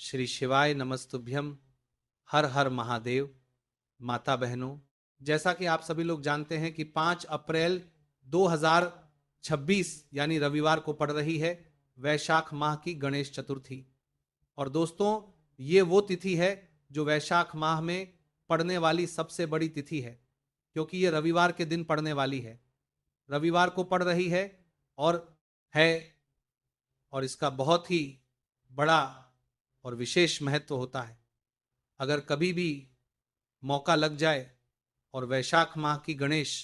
श्री शिवाय नमस्तुभ्यम। हर हर महादेव। माता बहनों, जैसा कि आप सभी लोग जानते हैं कि 5 अप्रैल 2026 यानी रविवार को पड़ रही है वैशाख माह की गणेश चतुर्थी। और दोस्तों, ये वो तिथि है जो वैशाख माह में पड़ने वाली सबसे बड़ी तिथि है, क्योंकि ये रविवार के दिन पड़ने वाली है। रविवार को पड़ रही है और है और इसका बहुत ही बड़ा और विशेष महत्व होता है। अगर कभी भी मौका लग जाए और वैशाख माह की गणेश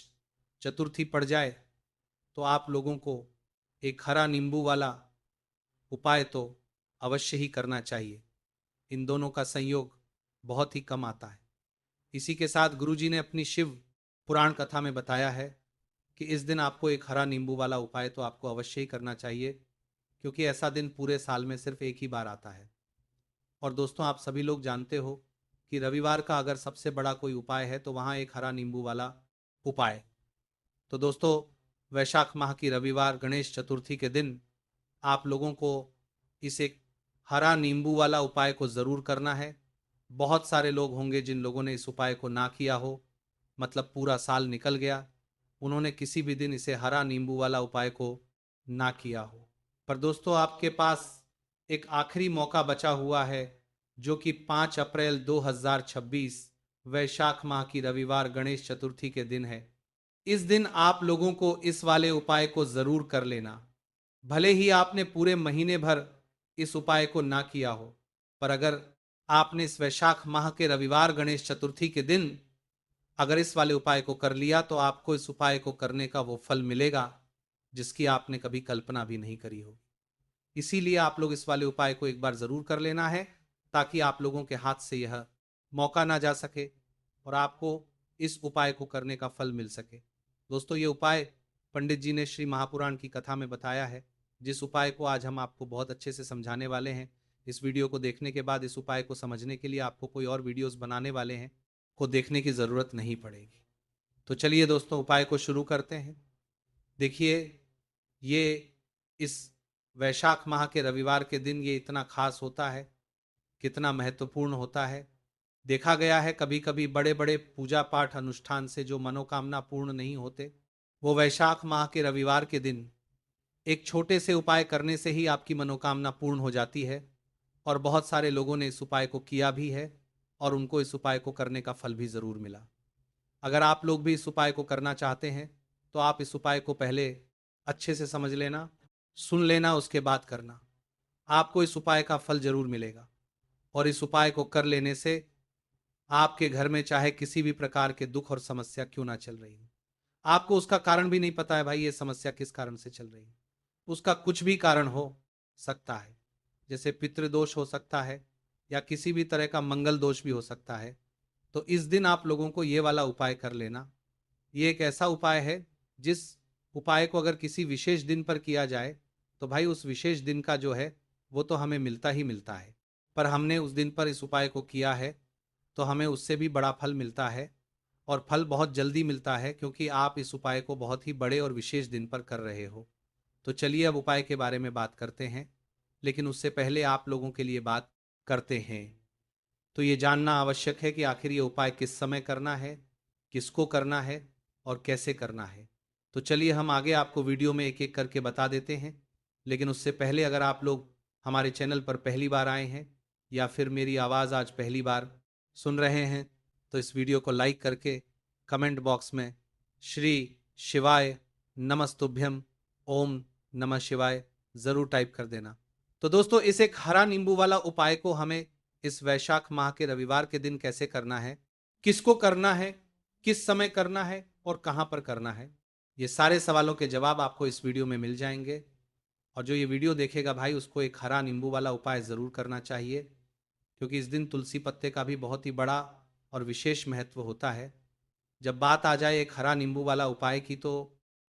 चतुर्थी पड़ जाए तो आप लोगों को एक हरा नींबू वाला उपाय तो अवश्य ही करना चाहिए। इन दोनों का संयोग बहुत ही कम आता है। इसी के साथ गुरुजी ने अपनी शिव पुराण कथा में बताया है कि इस दिन आपको एक हरा नींबू वाला उपाय तो आपको अवश्य ही करना चाहिए, क्योंकि ऐसा दिन पूरे साल में सिर्फ एक ही बार आता है। और दोस्तों, आप सभी लोग जानते हो कि रविवार का अगर सबसे बड़ा कोई उपाय है तो वहाँ एक हरा नींबू वाला उपाय। तो दोस्तों, वैशाख माह की रविवार गणेश चतुर्थी के दिन आप लोगों को इस एक हरा नींबू वाला उपाय को ज़रूर करना है। बहुत सारे लोग होंगे जिन लोगों ने इस उपाय को ना किया हो, मतलब पूरा साल निकल गया, उन्होंने किसी भी दिन इसे हरा नींबू वाला उपाय को ना किया हो। पर दोस्तों, आपके पास एक आखिरी मौका बचा हुआ है, जो कि 5 अप्रैल 2026 वैशाख माह की रविवार गणेश चतुर्थी के दिन है। इस दिन आप लोगों को इस वाले उपाय को जरूर कर लेना। भले ही आपने पूरे महीने भर इस उपाय को ना किया हो, पर अगर आपने इस वैशाख माह के रविवार गणेश चतुर्थी के दिन अगर इस वाले उपाय को कर लिया तो आपको इस उपाय को करने का वो फल मिलेगा जिसकी आपने कभी कल्पना भी नहीं करी हो। इसीलिए आप लोग इस वाले उपाय को एक बार जरूर कर लेना है, ताकि आप लोगों के हाथ से यह मौका ना जा सके और आपको इस उपाय को करने का फल मिल सके। दोस्तों, ये उपाय पंडित जी ने श्री महापुराण की कथा में बताया है, जिस उपाय को आज हम आपको बहुत अच्छे से समझाने वाले हैं। इस वीडियो को देखने के बाद इस उपाय को समझने के लिए आपको कोई और वीडियोस बनाने वाले हैं को देखने की ज़रूरत नहीं पड़ेगी। तो चलिए दोस्तों, उपाय को शुरू करते हैं। देखिए, ये इस वैशाख माह के रविवार के दिन ये इतना खास होता है, कितना महत्वपूर्ण होता है। देखा गया है कभी कभी बड़े बड़े पूजा पाठ अनुष्ठान से जो मनोकामना पूर्ण नहीं होते, वो वैशाख माह के रविवार के दिन एक छोटे से उपाय करने से ही आपकी मनोकामना पूर्ण हो जाती है। और बहुत सारे लोगों ने इस उपाय को किया भी है और उनको इस उपाय को करने का फल भी ज़रूर मिला। अगर आप लोग भी इस उपाय को करना चाहते हैं तो आप इस उपाय को पहले अच्छे से समझ लेना, सुन लेना, उसके बाद करना। आपको इस उपाय का फल जरूर मिलेगा। और इस उपाय को कर लेने से आपके घर में चाहे किसी भी प्रकार के दुख और समस्या क्यों ना चल रही हो, आपको उसका कारण भी नहीं पता है भाई ये समस्या किस कारण से चल रही है, उसका कुछ भी कारण हो सकता है। जैसे पितृदोष हो सकता है या किसी भी तरह का मंगल दोष भी हो सकता है। तो इस दिन आप लोगों को ये वाला उपाय कर लेना। ये एक ऐसा उपाय है जिस उपाय को अगर किसी विशेष दिन पर किया जाए तो भाई उस विशेष दिन का जो है वो तो हमें मिलता ही मिलता है। पर हमने उस दिन पर इस उपाय को किया है तो हमें उससे भी बड़ा फल मिलता है, और फल बहुत जल्दी मिलता है, क्योंकि आप इस उपाय को बहुत ही बड़े और विशेष दिन पर कर रहे हो। तो चलिए अब उपाय के बारे में बात करते हैं, लेकिन उससे पहले आप लोगों के लिए बात करते हैं। तो ये जानना आवश्यक है कि आखिर ये उपाय किस समय करना है, किसको करना है और कैसे करना है। तो चलिए हम आगे आपको वीडियो में एक एक करके बता देते हैं। लेकिन उससे पहले अगर आप लोग हमारे चैनल पर पहली बार आए हैं या फिर मेरी आवाज़ आज पहली बार सुन रहे हैं तो इस वीडियो को लाइक करके कमेंट बॉक्स में श्री शिवाय नमस्तुभ्यम ओम नमः शिवाय ज़रूर टाइप कर देना। तो दोस्तों, इस एक हरा नींबू वाला उपाय को हमें इस वैशाख माह के रविवार के दिन कैसे करना है, किसको करना है, किस समय करना है और कहां पर करना है, ये सारे सवालों के जवाब आपको इस वीडियो में मिल जाएंगे। और जो ये वीडियो देखेगा भाई उसको एक हरा नींबू वाला उपाय ज़रूर करना चाहिए, क्योंकि इस दिन तुलसी पत्ते का भी बहुत ही बड़ा और विशेष महत्व होता है। जब बात आ जाए एक हरा नींबू वाला उपाय की तो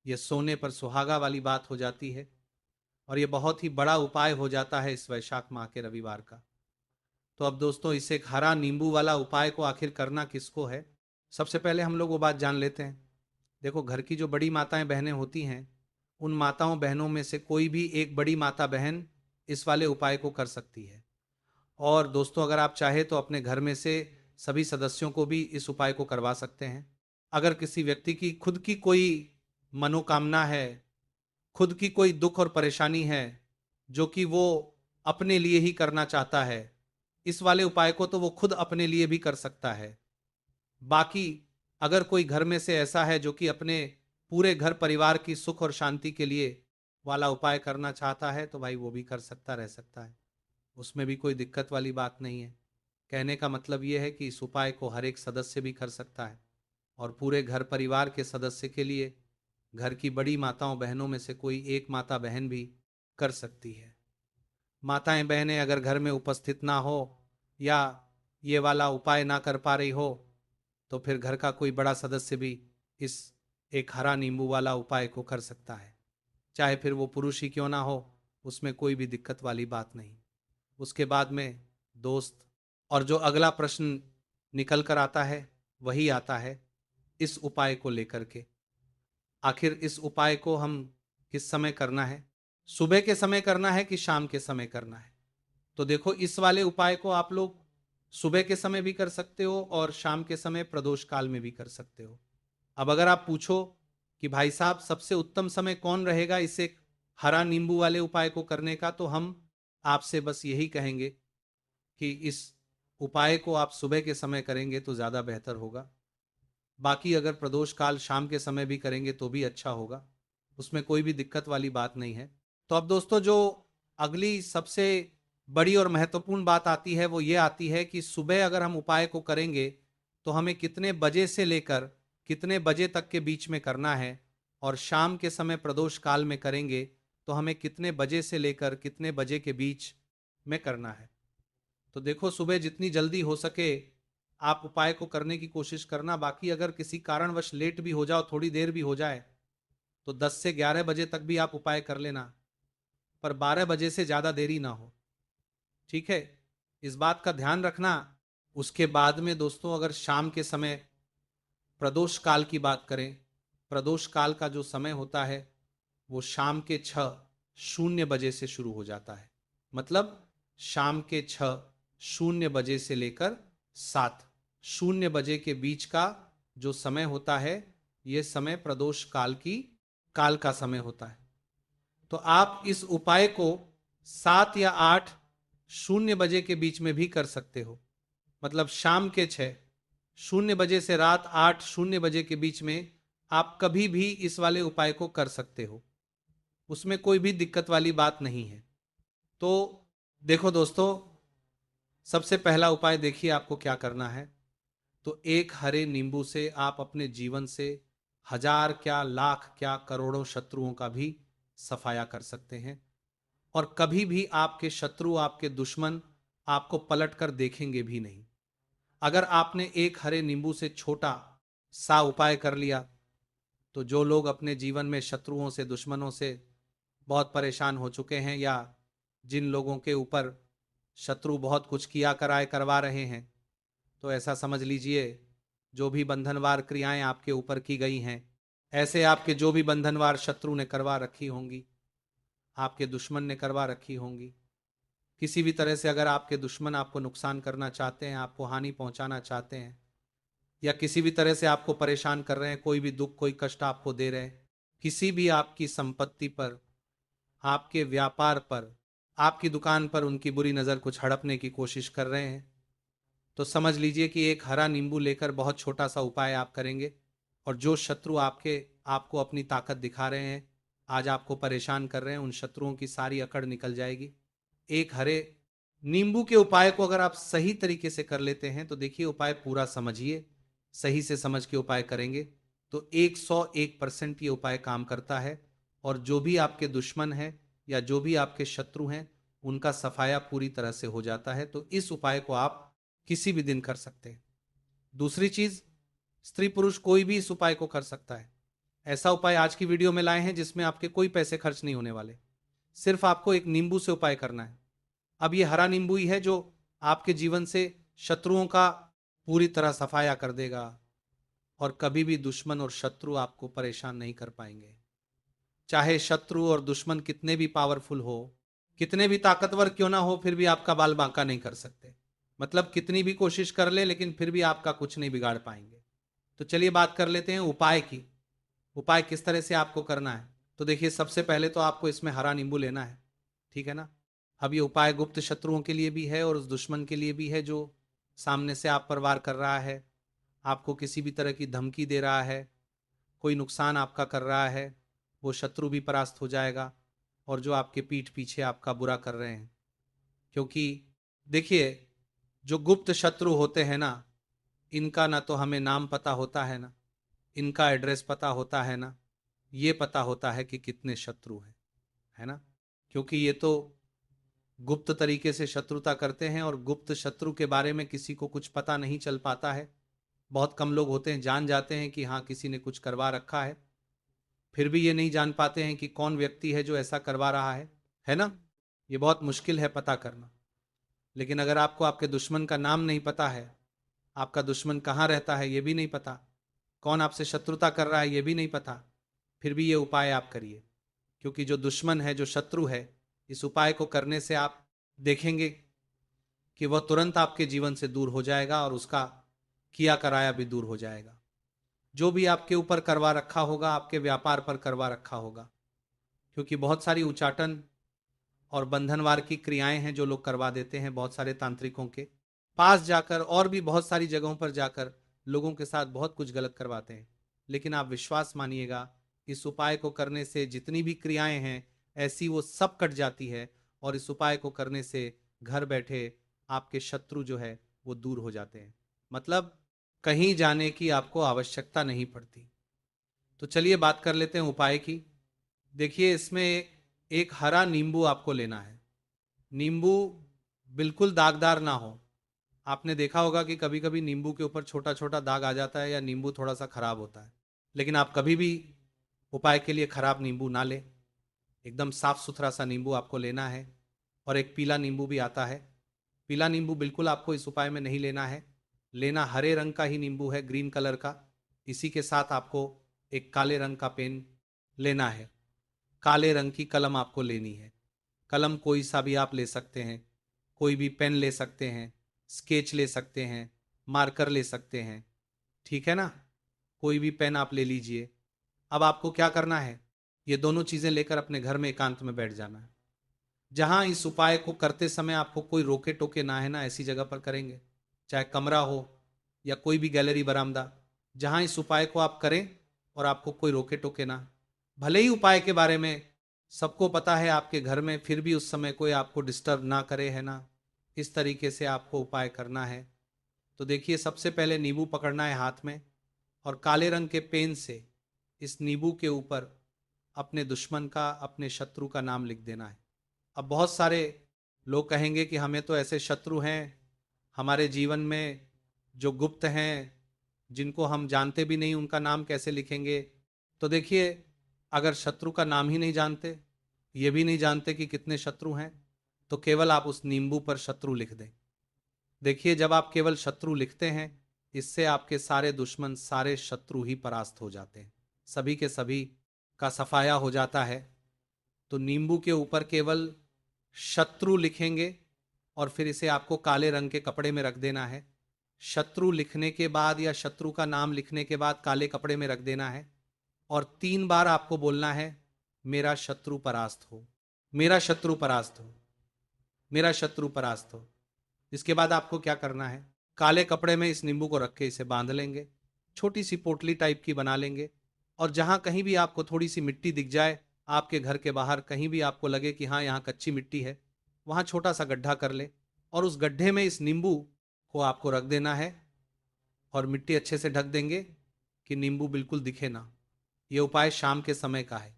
यह सोने पर सुहागा वाली बात हो जाती है और ये बहुत ही बड़ा उपाय हो जाता है इस वैशाख माह के रविवार का। तो अब दोस्तों, इसे एक हरा नींबू वाला उपाय को आखिर करना किसको है, सबसे पहले हम लोग वो बात जान लेते हैं। देखो, घर की जो बड़ी माताएं बहनें होती हैं, उन माताओं बहनों में से कोई भी एक बड़ी माता बहन इस वाले उपाय को कर सकती है। और दोस्तों अगर आप चाहे तो अपने घर में से सभी सदस्यों को भी इस उपाय को करवा सकते हैं। अगर किसी व्यक्ति की खुद की कोई मनोकामना है, खुद की कोई दुख और परेशानी है जो कि वो अपने लिए ही करना चाहता है, इस वाले उपाय को तो वो खुद अपने लिए भी कर सकता है। बाकी अगर कोई घर में से ऐसा है जो कि अपने पूरे घर परिवार की सुख और शांति के लिए वाला उपाय करना चाहता है, तो भाई वो भी कर सकता रह सकता है, उसमें भी कोई दिक्कत वाली बात नहीं है। कहने का मतलब ये है कि इस उपाय को हर एक सदस्य भी कर सकता है और पूरे घर परिवार के सदस्य के लिए घर की बड़ी माताओं बहनों में से कोई एक माता बहन भी कर सकती है। माताएं बहनें अगर घर में उपस्थित ना हो या ये वाला उपाय ना कर पा रही हो, तो फिर घर का कोई बड़ा सदस्य भी इस एक हरा नींबू वाला उपाय को कर सकता है, चाहे फिर वो पुरुष ही क्यों ना हो, उसमें कोई भी दिक्कत वाली बात नहीं। उसके बाद में दोस्त, और जो अगला प्रश्न निकल कर आता है वही आता है इस उपाय को लेकर के। आखिर इस उपाय को हम किस समय करना है, सुबह के समय करना है कि शाम के समय करना है? तो देखो, इस वाले उपाय को आप लोग सुबह के समय भी कर सकते हो और शाम के समय प्रदोष काल में भी कर सकते हो। अब अगर आप पूछो कि भाई साहब सबसे उत्तम समय कौन रहेगा इसे हरा नींबू वाले उपाय को करने का, तो हम आपसे बस यही कहेंगे कि इस उपाय को आप सुबह के समय करेंगे तो ज्यादा बेहतर होगा। बाकी अगर प्रदोष काल शाम के समय भी करेंगे तो भी अच्छा होगा, उसमें कोई भी दिक्कत वाली बात नहीं है। तो अब दोस्तों जो अगली सबसे बड़ी और महत्वपूर्ण बात आती है वो ये आती है कि सुबह अगर हम उपाय को करेंगे तो हमें कितने बजे से लेकर कितने बजे तक के बीच में करना है, और शाम के समय प्रदोष काल में करेंगे तो हमें कितने बजे से लेकर कितने बजे के बीच में करना है। तो देखो, सुबह जितनी जल्दी हो सके आप उपाय को करने की कोशिश करना। बाकी अगर किसी कारणवश लेट भी हो जाओ, थोड़ी देर भी हो जाए, तो 10 से 11 बजे तक भी आप उपाय कर लेना, पर 12 बजे से ज्यादा देरी ना हो, ठीक है? इस बात का ध्यान रखना। उसके बाद में दोस्तों अगर शाम के समय प्रदोष काल की बात करें, प्रदोष काल का जो समय होता है वो शाम के 6:00 से शुरू हो जाता है। मतलब शाम के 6:00 से लेकर 7:00 के बीच का जो समय होता है, ये समय प्रदोष काल का समय होता है। तो आप इस उपाय को 7 या 8:00 के बीच में भी कर सकते हो। मतलब शाम के 6:00 से रात 8:00 के बीच में आप कभी भी इस वाले उपाय को कर सकते हो, उसमें कोई भी दिक्कत वाली बात नहीं है। तो देखो दोस्तों, सबसे पहला उपाय देखिए आपको क्या करना है। तो एक हरे नींबू से आप अपने जीवन से हजार क्या लाख क्या करोड़ों शत्रुओं का भी सफाया कर सकते हैं, और कभी भी आपके शत्रु आपके दुश्मन आपको पलट कर देखेंगे भी नहीं। अगर आपने एक हरे नींबू से छोटा सा उपाय कर लिया, तो जो लोग अपने जीवन में शत्रुओं से दुश्मनों से बहुत परेशान हो चुके हैं, या जिन लोगों के ऊपर शत्रु बहुत कुछ किया कराए करवा रहे हैं, तो ऐसा समझ लीजिए जो भी बंधनवार क्रियाएं आपके ऊपर की गई हैं, ऐसे आपके जो भी बंधनवार शत्रु ने करवा रखी होंगी, आपके दुश्मन ने करवा रखी होंगी, किसी भी तरह से अगर आपके दुश्मन आपको नुकसान करना चाहते हैं, आपको हानि पहुंचाना चाहते हैं, या किसी भी तरह से आपको परेशान कर रहे हैं, कोई भी दुख कोई कष्ट आपको दे रहे हैं, किसी भी आपकी संपत्ति पर, आपके व्यापार पर, आपकी दुकान पर उनकी बुरी नज़र कुछ हड़पने की कोशिश कर रहे हैं, तो समझ लीजिए कि एक हरा नींबू लेकर बहुत छोटा सा उपाय आप करेंगे, और जो शत्रु आपको अपनी ताकत दिखा रहे हैं, आज आपको परेशान कर रहे हैं, उन शत्रुओं की सारी अकड़ निकल जाएगी। एक हरे नींबू के उपाय को अगर आप सही तरीके से कर लेते हैं, तो देखिए उपाय पूरा समझिए, सही से समझ के उपाय करेंगे तो 101% ये उपाय काम करता है, और जो भी आपके दुश्मन है या जो भी आपके शत्रु हैं, उनका सफाया पूरी तरह से हो जाता है। तो इस उपाय को आप किसी भी दिन कर सकते हैं। दूसरी चीज, स्त्री पुरुष कोई भी इस उपाय को कर सकता है। ऐसा उपाय आज की वीडियो में लाए हैं जिसमें आपके कोई पैसे खर्च नहीं होने वाले, सिर्फ आपको एक नींबू से उपाय करना है। अब ये हरा नींबू ही है जो आपके जीवन से शत्रुओं का पूरी तरह सफाया कर देगा, और कभी भी दुश्मन और शत्रु आपको परेशान नहीं कर पाएंगे। चाहे शत्रु और दुश्मन कितने भी पावरफुल हो, कितने भी ताकतवर क्यों ना हो फिर भी आपका बाल बांका नहीं कर सकते। मतलब कितनी भी कोशिश कर ले लेकिन फिर भी आपका कुछ नहीं बिगाड़ पाएंगे। तो चलिए बात कर लेते हैं उपाय की। उपाय किस तरह से आपको करना है। तो देखिए सबसे पहले तो आपको इसमें हरा नींबू लेना है, ठीक है ना। अब ये उपाय गुप्त शत्रुओं के लिए भी है और उस दुश्मन के लिए भी है जो सामने से आप पर वार कर रहा है, आपको किसी भी तरह की धमकी दे रहा है, कोई नुकसान आपका कर रहा है, वो शत्रु भी परास्त हो जाएगा। और जो आपके पीठ पीछे आपका बुरा कर रहे हैं, क्योंकि देखिए जो गुप्त शत्रु होते हैं ना, इनका ना तो हमें नाम पता होता है ना इनका एड्रेस पता होता है ना ये पता होता है कि कितने शत्रु हैं, है ना। क्योंकि ये तो गुप्त तरीके से शत्रुता करते हैं और गुप्त शत्रु के बारे में किसी को कुछ पता नहीं चल पाता है। बहुत कम लोग होते हैं जान जाते हैं कि हाँ किसी ने कुछ करवा रखा है, फिर भी ये नहीं जान पाते हैं कि कौन व्यक्ति है जो ऐसा करवा रहा है ना। ये बहुत मुश्किल है पता करना। लेकिन अगर आपको आपके दुश्मन का नाम नहीं पता है, आपका दुश्मन कहाँ रहता है ये भी नहीं पता, कौन आपसे शत्रुता कर रहा है ये भी नहीं पता, फिर भी ये उपाय आप करिए। क्योंकि जो दुश्मन है जो शत्रु है, इस उपाय को करने से आप देखेंगे कि वह तुरंत आपके जीवन से दूर हो जाएगा और उसका किया कराया भी दूर हो जाएगा। जो भी आपके ऊपर करवा रखा होगा आपके व्यापार पर करवा रखा होगा, क्योंकि बहुत सारी उचाटन और बंधनवार की क्रियाएं हैं जो लोग करवा देते हैं बहुत सारे तांत्रिकों के पास जाकर, और भी बहुत सारी जगहों पर जाकर लोगों के साथ बहुत कुछ गलत करवाते हैं। लेकिन आप विश्वास मानिएगा, इस उपाय को करने से जितनी भी क्रियाएं हैं ऐसी वो सब कट जाती है। और इस उपाय को करने से घर बैठे आपके शत्रु जो है वो दूर हो जाते हैं। मतलब कहीं जाने की आपको आवश्यकता नहीं पड़ती। तो चलिए बात कर लेते हैं उपाय की। देखिए इसमें एक हरा नींबू आपको लेना है। नींबू बिल्कुल दागदार ना हो। आपने देखा होगा कि कभी कभी नींबू के ऊपर छोटा छोटा दाग आ जाता है या नींबू थोड़ा सा खराब होता है। लेकिन आप कभी भी उपाय के लिए खराब नींबू ना ले, एकदम साफ सुथरा सा नींबू आपको लेना है। और एक पीला नींबू भी आता है। पीला नींबू बिल्कुल आपको इस उपाय में नहीं लेना है, लेना हरे रंग का ही नींबू है, ग्रीन कलर का। इसी के साथ आपको एक काले रंग का पेन लेना है, काले रंग की कलम आपको लेनी है। कलम कोई सा भी आप ले सकते हैं, कोई भी पेन ले सकते हैं, स्केच ले सकते हैं, मार्कर ले सकते हैं, ठीक है ना। कोई भी पेन आप ले लीजिए। अब आपको क्या करना है, ये दोनों चीजें लेकर अपने घर में एकांत में बैठ जाना है। जहां इस उपाय को करते समय आपको कोई रोके टोके ना है ना, ऐसी जगह पर करेंगे, चाहे कमरा हो या कोई भी गैलरी बरामदा, जहां इस उपाय को आप करें और आपको कोई रोके टोके ना। भले ही उपाय के बारे में सबको पता है आपके घर में, फिर भी उस समय कोई आपको डिस्टर्ब ना करे, है ना। इस तरीके से आपको उपाय करना है। तो देखिए सबसे पहले नींबू पकड़ना है हाथ में और काले रंग के पेन से इस नींबू के ऊपर अपने दुश्मन का, अपने शत्रु का नाम लिख देना है। अब बहुत सारे लोग कहेंगे कि हमें तो ऐसे शत्रु हैं हमारे जीवन में जो गुप्त हैं, जिनको हम जानते भी नहीं, उनका नाम कैसे लिखेंगे। तो देखिए अगर शत्रु का नाम ही नहीं जानते, ये भी नहीं जानते कि कितने शत्रु हैं, तो केवल आप उस नींबू पर शत्रु लिख दें। देखिए जब आप केवल शत्रु लिखते हैं, इससे आपके सारे दुश्मन, सारे शत्रु ही परास्त हो जाते हैं, सभी के सभी का सफाया हो जाता है। तो नींबू के ऊपर केवल शत्रु लिखेंगे और फिर इसे आपको काले रंग के कपड़े में रख देना है। शत्रु लिखने के बाद या शत्रु का नाम लिखने के बाद काले कपड़े में रख देना है और 3 बार आपको बोलना है, मेरा शत्रु परास्त हो, मेरा शत्रु परास्त हो, मेरा शत्रु परास्त हो। इसके बाद आपको क्या करना है, काले कपड़े में इस नींबू को रख के इसे बांध लेंगे, छोटी सी पोटली टाइप की बना लेंगे। और जहां कहीं भी आपको थोड़ी सी मिट्टी दिख जाए, आपके घर के बाहर कहीं भी आपको लगे कि हाँ यहाँ कच्ची मिट्टी है, वहां छोटा सा गड्ढा कर ले और उस गड्ढे में इस नींबू को आपको रख देना है और मिट्टी अच्छे से ढक देंगे कि नींबू बिल्कुल दिखे ना। ये उपाय शाम के समय का है,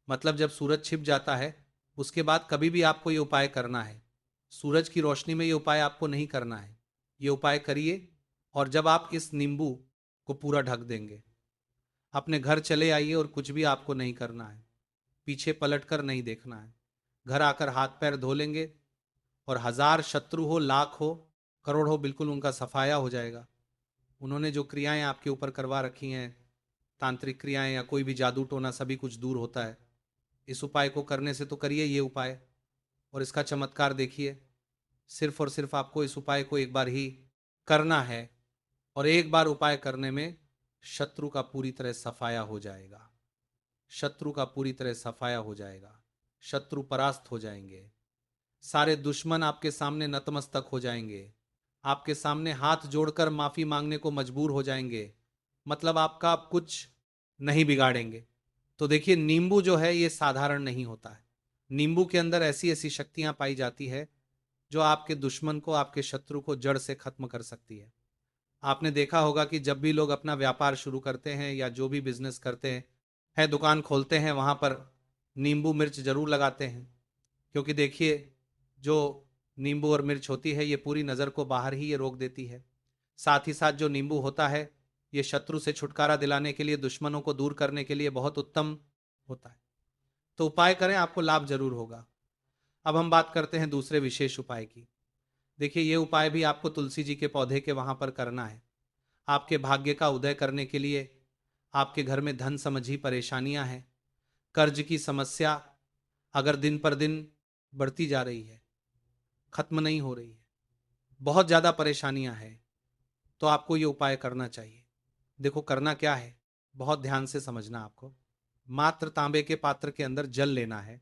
मतलब जब सूरज छिप जाता है उसके बाद कभी भी आपको ये उपाय करना है। सूरज की रोशनी में ये उपाय आपको नहीं करना है। ये उपाय करिए और जब आप इस नींबू को पूरा ढक देंगे, अपने घर चले आइए और कुछ भी आपको नहीं करना है, पीछे पलटकर नहीं देखना है। घर आकर हाथ पैर धो लेंगे और 1000 शत्रु हो, लाख हो, करोड़ हो, बिल्कुल उनका सफाया हो जाएगा। उन्होंने जो क्रियाएं आपके ऊपर करवा रखी हैं, तांत्रिक क्रियाएं या कोई भी जादू टोना, सभी कुछ दूर होता है। इस उपाय को करने से तो करिए ये उपाय, और इसका चमत्कार देखिए, सिर्फ और सिर्फ आपको इस उपाय को एक बार ही करना है और एक बार उपाय करने में शत्रु का पूरी तरह सफाया हो जाएगा। शत्रु का पूरी तरह सफाया हो जाएगा, शत्रु परास्त हो जाएंगे, सारे दुश्मन आपके सामने नतमस्तक हो जाएंगे, आपके सामने हाथ जोड़कर माफी मांगने को मजबूर हो जाएंगे, मतलब आपका आप कुछ नहीं बिगाड़ेंगे। तो देखिए, नींबू जो है ये साधारण नहीं होता है। नींबू के अंदर ऐसी ऐसी शक्तियां पाई जाती है जो आपके दुश्मन को, आपके शत्रु को जड़ से खत्म कर सकती है। आपने देखा होगा कि जब भी लोग अपना व्यापार शुरू करते हैं या जो भी बिजनेस करते हैं, है दुकान खोलते हैं, वहां पर नींबू मिर्च जरूर लगाते हैं। क्योंकि देखिए, जो नींबू और मिर्च होती है ये पूरी नज़र को बाहर ही ये रोक देती है। साथ ही साथ जो नींबू होता है ये शत्रु से छुटकारा दिलाने के लिए, दुश्मनों को दूर करने के लिए बहुत उत्तम होता है। तो उपाय करें, आपको लाभ जरूर होगा। अब हम बात करते हैं दूसरे विशेष उपाय की। देखिए, ये उपाय भी आपको तुलसी जी के पौधे के वहां पर करना है। आपके भाग्य का उदय करने के लिए, आपके घर में धन संबंधी परेशानियां हैं, कर्ज की समस्या अगर दिन पर दिन बढ़ती जा रही है, खत्म नहीं हो रही है, बहुत ज्यादा परेशानियां हैं, तो आपको ये उपाय करना चाहिए। देखो करना क्या है, बहुत ध्यान से समझना। आपको मात्र तांबे के पात्र के अंदर जल लेना है,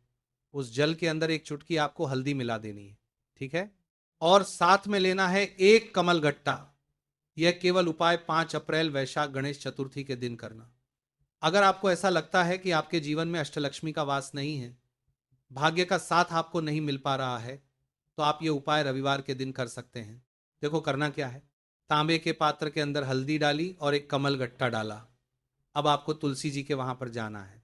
उस जल के अंदर एक चुटकी आपको हल्दी मिला देनी है, ठीक है। और साथ में लेना है एक कमल गट्टा। यह केवल उपाय 5 अप्रैल वैशाख गणेश चतुर्थी के दिन करना। अगर आपको ऐसा लगता है कि आपके जीवन में अष्टलक्ष्मी का वास नहीं है, भाग्य का साथ आपको नहीं मिल पा रहा है, तो आप ये उपाय रविवार के दिन कर सकते हैं। देखो करना क्या है, तांबे के पात्र के अंदर हल्दी डाली और एक कमल गट्टा डाला। अब आपको तुलसी जी के वहां पर जाना है।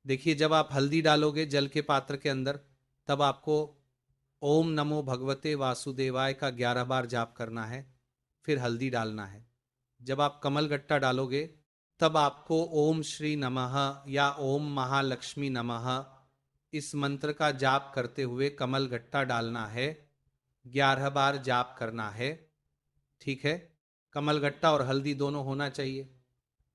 देखिए, जब आप हल्दी डालोगे जल के पात्र के अंदर, तब आपको ओम नमो भगवते वासुदेवाय का 11 बार जाप करना है, फिर हल्दी डालना है। जब आप कमल गट्टा डालोगे तब आपको ओम श्री नमः या ओम महालक्ष्मी नमः इस मंत्र का जाप करते हुए कमल गट्टा डालना है, 11 बार जाप करना है, ठीक है। कमल गट्टा और हल्दी दोनों होना चाहिए।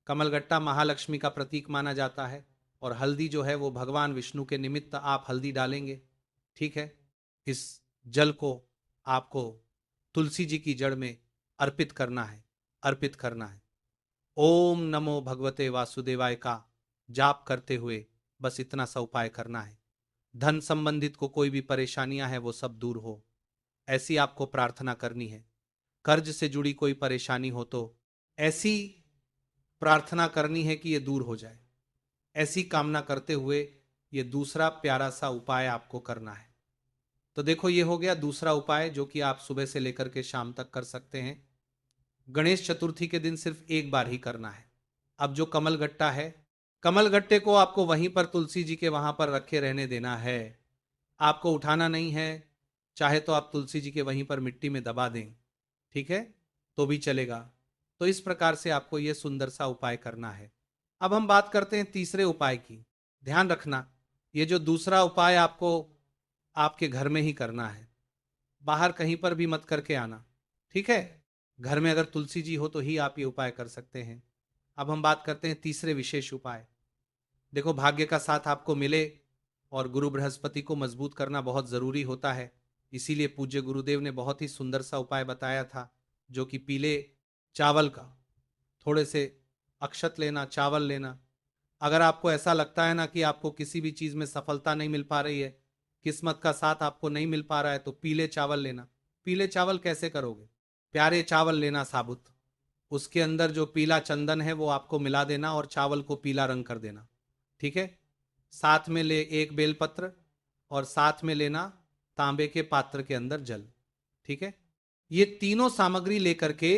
कमल गट्टा महालक्ष्मी का प्रतीक माना जाता है और हल्दी जो है वो भगवान विष्णु के निमित्त आप हल्दी डालेंगे, ठीक है। इस जल को आपको तुलसी जी की जड़ में अर्पित करना है, अर्पित करना है। ओम नमो भगवते वासुदेवाय का जाप करते हुए बस इतना सा उपाय करना है। धन संबंधित को कोई भी परेशानियां हैं वो सब दूर हो, ऐसी आपको प्रार्थना करनी है। कर्ज से जुड़ी कोई परेशानी हो तो ऐसी प्रार्थना करनी है कि ये दूर हो जाए। ऐसी कामना करते हुए ये दूसरा प्यारा सा उपाय आपको करना है। तो देखो, ये हो गया दूसरा उपाय जो कि आप सुबह से लेकर के शाम तक कर सकते हैं। गणेश चतुर्थी के दिन सिर्फ एक बार ही करना है। अब जो कमल गट्टा है, कमल गट्टे को आपको वहीं पर तुलसी जी के वहां पर रखे रहने देना है, आपको उठाना नहीं है। चाहे तो आप तुलसी जी के वहीं पर मिट्टी में दबा दें, ठीक है, तो भी चलेगा। तो इस प्रकार से आपको यह सुंदर सा उपाय करना है। अब हम बात करते हैं तीसरे उपाय की। ध्यान रखना, ये जो दूसरा उपाय आपको आपके घर में ही करना है, बाहर कहीं पर भी मत करके आना, ठीक है। घर में अगर तुलसी जी हो तो ही आप ये उपाय कर सकते हैं। अब हम बात करते हैं तीसरे विशेष उपाय। देखो, भाग्य का साथ आपको मिले और गुरु बृहस्पति को मजबूत करना बहुत जरूरी होता है। इसीलिए पूज्य गुरुदेव ने बहुत ही सुंदर सा उपाय बताया था, जो कि पीले चावल का, थोड़े से अक्षत लेना, चावल लेना। अगर आपको ऐसा लगता है ना कि आपको किसी भी चीज में सफलता नहीं मिल पा रही है, किस्मत का साथ आपको नहीं मिल पा रहा है, तो पीले चावल लेना। पीले चावल कैसे करोगे, प्यारे चावल लेना साबुत, उसके अंदर जो पीला चंदन है वो आपको मिला देना और चावल को पीला रंग कर देना, ठीक है। साथ में ले एक बेलपत्र और साथ में लेना तांबे के पात्र के अंदर जल, ठीक है। ये तीनों सामग्री लेकर के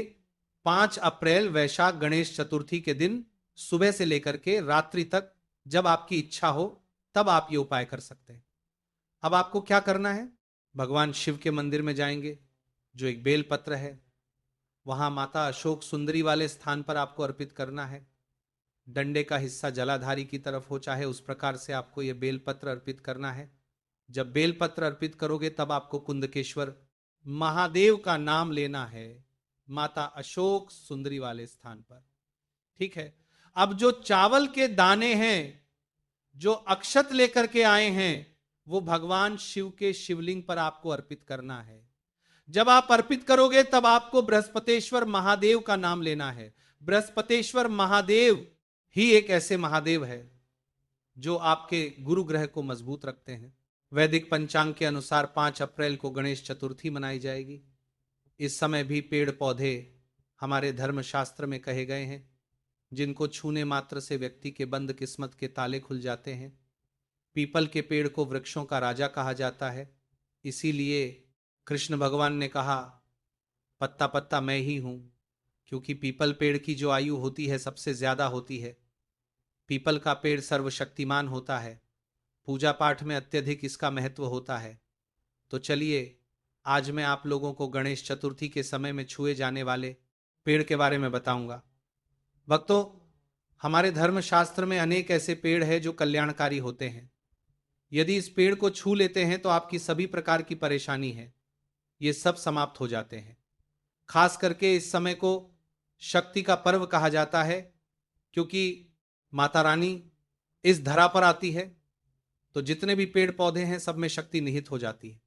5 अप्रैल वैशाख गणेश चतुर्थी के दिन सुबह से लेकर के रात्रि तक, जब आपकी इच्छा हो तब आप ये उपाय कर सकते हैं। अब आपको क्या करना है, भगवान शिव के मंदिर में जाएंगे, जो एक बेल पत्र है वहां माता अशोक सुंदरी वाले स्थान पर आपको अर्पित करना है। डंडे का हिस्सा जलाधारी की तरफ हो, चाहे उस प्रकार से आपको यह बेलपत्र अर्पित करना है। जब बेलपत्र अर्पित करोगे तब आपको कुंदकेश्वर महादेव का नाम लेना है, माता अशोक सुंदरी वाले स्थान पर, ठीक है। अब जो चावल के दाने हैं, जो अक्षत लेकर के आए हैं, वो भगवान शिव के शिवलिंग पर आपको अर्पित करना है। जब आप अर्पित करोगे तब आपको बृहस्पतेश्वर महादेव का नाम लेना है। बृहस्पतेश्वर महादेव ही एक ऐसे महादेव है जो आपके गुरु ग्रह को मजबूत रखते हैं। वैदिक पंचांग के अनुसार 5 अप्रैल को गणेश चतुर्थी मनाई जाएगी। इस समय भी पेड़ पौधे हमारे धर्मशास्त्र में कहे गए हैं, जिनको छूने मात्र से व्यक्ति के बंद किस्मत के ताले खुल जाते हैं। पीपल के पेड़ को वृक्षों का राजा कहा जाता है, इसीलिए कृष्ण भगवान ने कहा पत्ता पत्ता मैं ही हूं, क्योंकि पीपल पेड़ की जो आयु होती है सबसे ज्यादा होती है। पीपल का पेड़ सर्वशक्तिमान होता है, पूजा पाठ में अत्यधिक इसका महत्व होता है। तो चलिए आज मैं आप लोगों को गणेश चतुर्थी के समय में छुए जाने वाले पेड़ के बारे में बताऊंगा। भक्तों, हमारे धर्मशास्त्र में अनेक ऐसे पेड़ हैं जो कल्याणकारी होते हैं। यदि इस पेड़ को छू लेते हैं तो आपकी सभी प्रकार की परेशानी है, ये सब समाप्त हो जाते हैं। खास करके इस समय को शक्ति का पर्व कहा जाता है, क्योंकि माता रानी इस धरा पर आती है तो जितने भी पेड़ पौधे हैं सब में शक्ति निहित हो जाती है।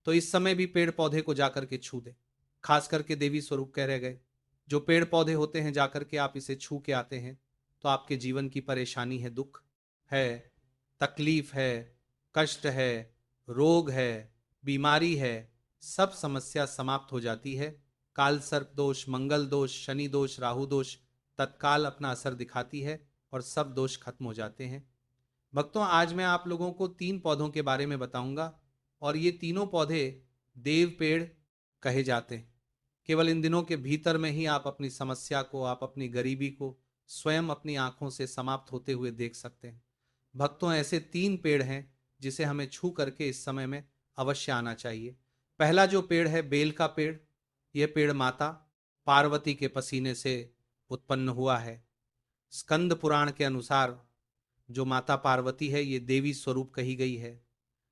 तो इस समय भी पेड़ पौधे को जाकर के छू दे। खास करके देवी स्वरूप कह रहे गए जो पेड़ पौधे होते हैं, जाकर के आप इसे छू के आते हैं तो आपके जीवन की परेशानी है, दुख है, तकलीफ है, कष्ट है, रोग है, बीमारी है, सब समस्या समाप्त हो जाती है। काल सर्प दोष, मंगल दोष, शनि दोष, राहु दोष तत्काल अपना असर दिखाती है और सब दोष खत्म हो जाते हैं। भक्तों, आज मैं आप लोगों को 3 पौधों के बारे में बताऊंगा और ये तीनों पौधे देव पेड़ कहे जाते हैं। केवल इन दिनों के भीतर में ही आप अपनी समस्या को, आप अपनी गरीबी को स्वयं अपनी आंखों से समाप्त होते हुए देख सकते हैं। भक्तों, ऐसे 3 पेड़ हैं जिसे हमें छू करके इस समय में अवश्य आना चाहिए। पहला जो पेड़ है बेल का पेड़। यह पेड़ माता पार्वती के पसीने से उत्पन्न हुआ है। स्कंद पुराण के अनुसार जो माता पार्वती है ये देवी स्वरूप कही गई है।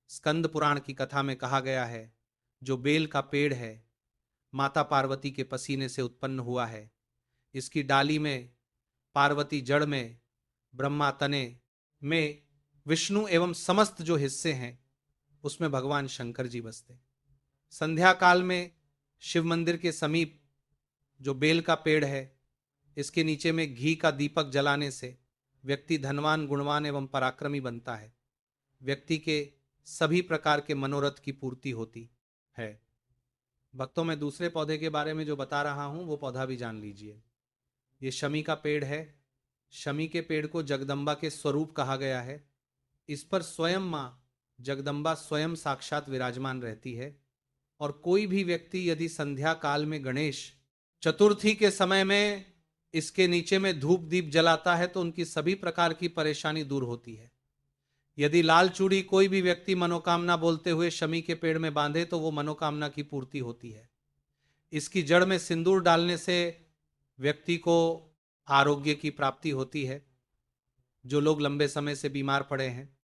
स्कंद पुराण की कथा में कहा गया है जो बेल का पेड़ है माता पार्वती के पसीने से उत्पन्न हुआ है। इसकी डाली में पार्वती, जड़ में ब्रह्मा, तने में विष्णु एवं समस्त जो हिस्से हैं उसमें भगवान शंकर जी बसते। संध्या काल में शिव मंदिर के समीप जो बेल का पेड़ है, इसके नीचे में घी का दीपक जलाने से व्यक्ति धनवान, गुणवान एवं पराक्रमी बनता है। व्यक्ति के सभी प्रकार के मनोरथ की पूर्ति होती है। भक्तों, मैं दूसरे पौधे के बारे में जो बता रहा हूं वो पौधा भी जान लीजिए। ये शमी का पेड़ है। शमी के पेड़ को जगदम्बा के स्वरूप कहा गया है। इस पर स्वयं मां जगदम्बा स्वयं साक्षात विराजमान रहती है। और कोई भी व्यक्ति यदि संध्या काल में गणेश चतुर्थी के समय में इसके नीचे में धूप दीप जलाता है तो उनकी सभी प्रकार की परेशानी दूर होती है। यदि लाल चूड़ी कोई भी व्यक्ति मनोकामना बोलते हुए शमी के पेड़ में बांधे तो वो मनोकामना की पूर्ति होती है। इसकी जड़ में सिंदूर डालने से व्यक्ति को आरोग्य की प्राप्ति होती है। जो लोग लंबे समय से बीमार पड़े हैं